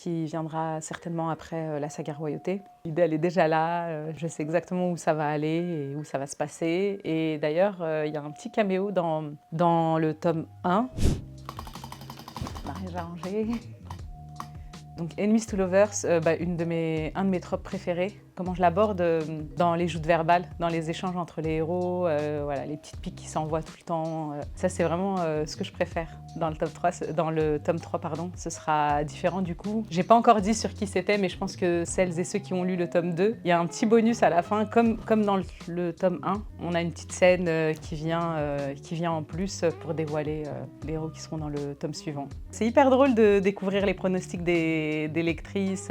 qui viendra certainement après la saga Royauté. L'idée, elle est déjà là, je sais exactement où ça va aller et où ça va se passer. Et d'ailleurs, il y a un petit caméo dans le tome 1, mariage arrangé. Donc Enemies to Lovers, un de mes tropes préférés. Comment je l'aborde dans les joutes verbales, dans les échanges entre les héros, voilà, les petites piques qui s'envoient tout le temps. Ça, c'est vraiment ce que je préfère dans le tome 3. Dans le tome 3, pardon. Ce sera différent du coup. J'ai pas encore dit sur qui c'était, mais je pense que celles et ceux qui ont lu le tome 2, il y a un petit bonus à la fin, comme dans le tome 1. On a une petite scène qui vient en plus pour dévoiler les héros qui seront dans le tome suivant. C'est hyper drôle de découvrir les pronostics des lectrices,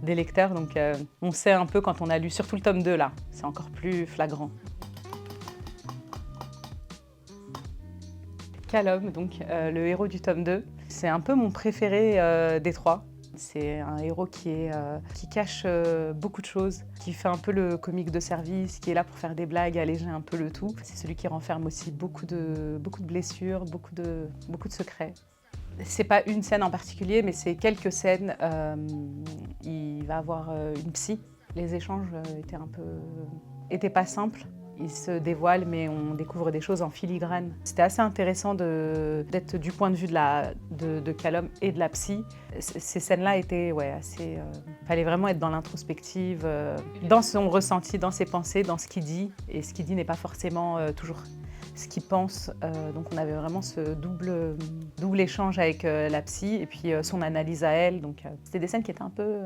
des lecteurs, donc on sait un peu quand on a lu, surtout le tome 2 là, c'est encore plus flagrant. Callum, donc le héros du tome 2, c'est un peu mon préféré des trois. C'est un héros qui cache beaucoup de choses, qui fait un peu le comique de service, qui est là pour faire des blagues, alléger un peu le tout. C'est celui qui renferme aussi beaucoup de blessures, beaucoup de secrets. C'est pas une scène en particulier, mais c'est quelques scènes. Il va avoir une psy. Les échanges étaient pas simples. Il se dévoile, mais on découvre des choses en filigrane. C'était assez intéressant d'être du point de vue de Callum et de la psy. Ces scènes-là étaient assez... fallait vraiment être dans l'introspective, dans son ressenti, dans ses pensées, dans ce qu'il dit. Et ce qu'il dit n'est pas forcément toujours ce qu'il pense. Donc on avait vraiment ce double échange avec la psy et puis son analyse à elle. Donc c'était des scènes qui étaient un peu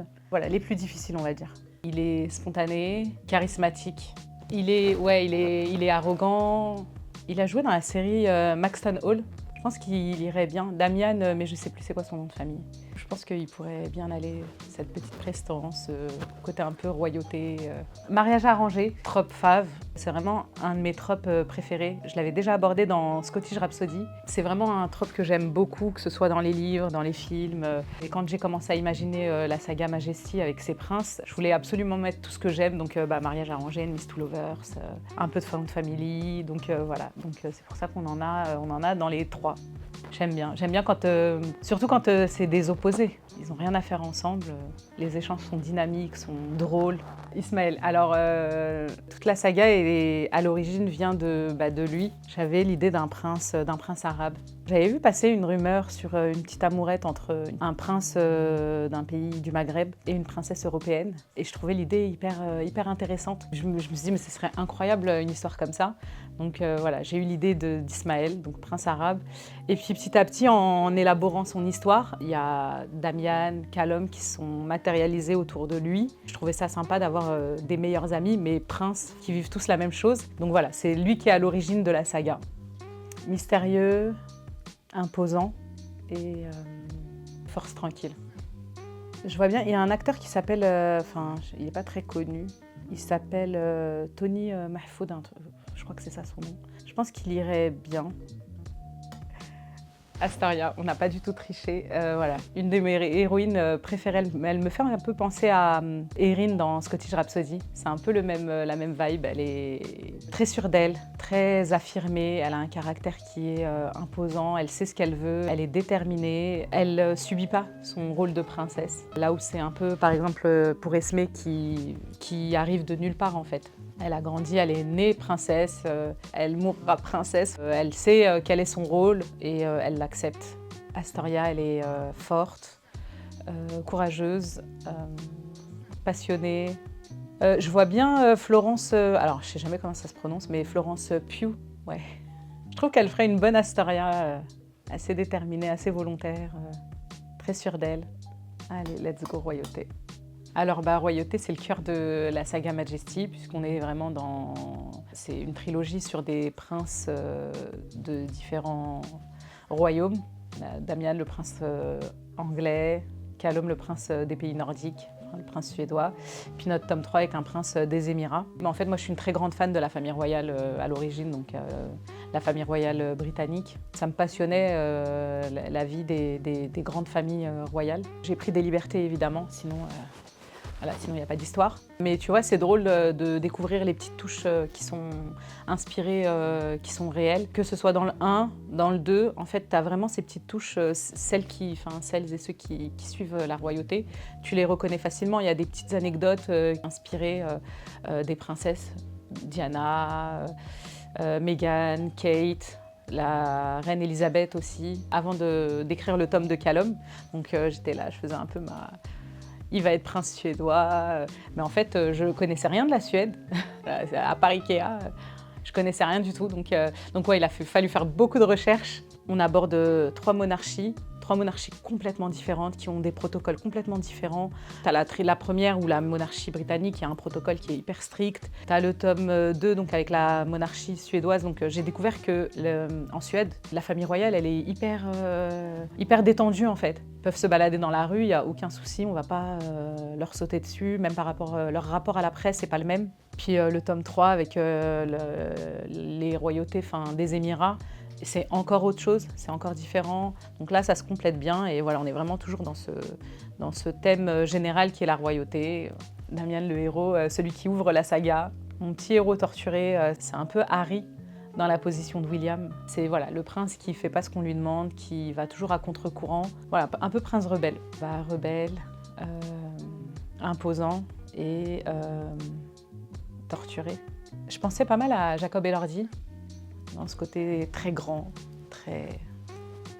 les plus difficiles, on va dire. Il est spontané, charismatique. Il est arrogant. Il a joué dans la série Maxton Hall. Je pense qu'il irait bien. Damian, mais je sais plus c'est quoi son nom de famille. Je pense qu'il pourrait bien aller, cette petite prestance, côté un peu royauté. Mariage arrangé, trope fave. C'est vraiment un de mes tropes préférés. Je l'avais déjà abordé dans Scottish Rhapsody. C'est vraiment un trope que j'aime beaucoup, que ce soit dans les livres, dans les films. Et quand j'ai commencé à imaginer la saga Majesty avec ses princes, je voulais absolument mettre tout ce que j'aime. Donc mariage arrangé, Enemies to Lovers, un peu de Found Family. Donc voilà. Donc c'est pour ça qu'on en a dans les trois. J'aime bien quand, surtout quand c'est des opposés. Ils n'ont rien à faire ensemble. Les échanges sont dynamiques, sont drôles. Ismaël, alors toute la saga à l'origine vient de lui. J'avais l'idée d'un prince arabe. J'avais vu passer une rumeur sur une petite amourette entre un prince d'un pays du Maghreb et une princesse européenne. Et je trouvais l'idée hyper intéressante. Je me suis dit, mais ce serait incroyable une histoire comme ça. Donc voilà, j'ai eu l'idée d'Ismaël, donc prince arabe. Et puis petit à petit, en élaborant son histoire, il y a Damian, Callum qui sont matérialisés autour de lui. Je trouvais ça sympa d'avoir des meilleurs amis, mais princes qui vivent tous la même chose. Donc voilà, c'est lui qui est à l'origine de la saga. Mystérieux, imposant et force tranquille. Je vois bien, il y a un acteur qui s'appelle, il n'est pas très connu, il s'appelle Tony Mahfoud, je crois que c'est ça son nom. Je pense qu'il irait bien. Astoria, on n'a pas du tout triché. Voilà, une de mes héroïnes préférées. Elle me fait un peu penser à Erin dans Scottish Rhapsody. C'est un peu la même vibe. Elle est très sûre d'elle, très affirmée. Elle a un caractère qui est imposant. Elle sait ce qu'elle veut. Elle est déterminée. Elle subit pas son rôle de princesse. Là où c'est un peu, par exemple, pour Esmé qui arrive de nulle part en fait. Elle a grandi, elle est née princesse, elle mourra princesse, elle sait quel est son rôle et elle l'accepte. Astoria, elle est forte, courageuse, passionnée. Je vois bien Florence, alors je sais jamais comment ça se prononce, mais Florence Pugh, ouais. Je trouve qu'elle ferait une bonne Astoria, assez déterminée, assez volontaire, très sûre d'elle. Allez, let's go Royauté. Alors Royauté, c'est le cœur de la saga Majesty, puisqu'on est vraiment c'est une trilogie sur des princes de différents royaumes. Damian, le prince anglais, Callum, le prince des pays nordiques, le prince suédois, puis notre tome 3 avec un prince des Émirats. Mais en fait, moi, je suis une très grande fan de la famille royale à l'origine, donc la famille royale britannique. Ça me passionnait la vie des grandes familles royales. J'ai pris des libertés, évidemment, sinon Voilà, sinon il n'y a pas d'histoire. Mais tu vois, c'est drôle de découvrir les petites touches qui sont inspirées, qui sont réelles. Que ce soit dans le 1, dans le 2, en fait, tu as vraiment ces petites touches, celles et ceux qui suivent la royauté, tu les reconnais facilement. Il y a des petites anecdotes inspirées des princesses, Diana, Meghan, Kate, la reine Elisabeth aussi, avant d'écrire le tome de Callum. Donc j'étais là, je faisais un peu il va être prince suédois. Mais en fait, je connaissais rien de la Suède, à part Ikea. Je connaissais rien du tout. Donc ouais, il a fallu faire beaucoup de recherches. On aborde 3 monarchies complètement différentes, qui ont des protocoles complètement différents. Tu as la première, ou la monarchie britannique, qui a un protocole qui est hyper strict. Tu as le tome 2, donc avec la monarchie suédoise. Donc j'ai découvert que en Suède, la famille royale, elle est hyper détendue en fait. Ils peuvent se balader dans la rue, il n'y a aucun souci, on ne va pas leur sauter dessus, même par rapport leur rapport à la presse, c'est pas le même. Puis le tome 3 avec les royautés des Émirats, c'est encore autre chose, c'est encore différent. Donc là, ça se complète bien et voilà, on est vraiment toujours dans ce thème général qui est la royauté. Damian, le héros, celui qui ouvre la saga. Mon petit héros torturé, c'est un peu Harry dans la position de William. C'est voilà, le prince qui ne fait pas ce qu'on lui demande, qui va toujours à contre-courant. Voilà, un peu prince rebelle. Rebelle, imposant et torturé. Je pensais pas mal à Jacob Elordi, dans ce côté très grand, très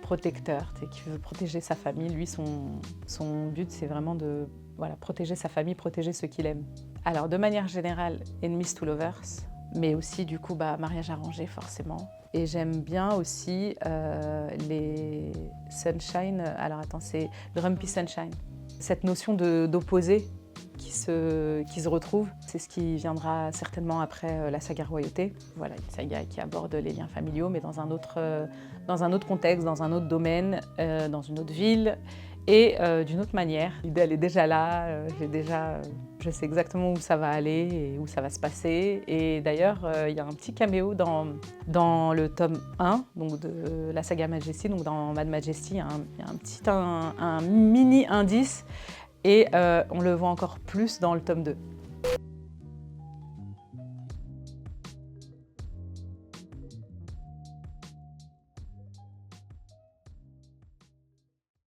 protecteur, qui veut protéger sa famille. Lui, son but, c'est vraiment de protéger sa famille, protéger ceux qu'il aime. Alors, de manière générale, Enemies to Lovers, mais aussi, du coup, mariage arrangé, forcément. Et j'aime bien aussi les Sunshine. Alors, attends, c'est Grumpy Sunshine. Cette notion d'opposé qui se retrouvent. C'est ce qui viendra certainement après la saga Royauté. Voilà, une saga qui aborde les liens familiaux, mais dans un autre contexte, dans un autre domaine, dans une autre ville et d'une autre manière. L'idée, elle est déjà là, je sais exactement où ça va aller et où ça va se passer. Et d'ailleurs, il y a un petit caméo dans le tome 1 donc de la saga Majesty, donc dans Mad Majesty, il y a un mini indice. Et on le voit encore plus dans le tome 2.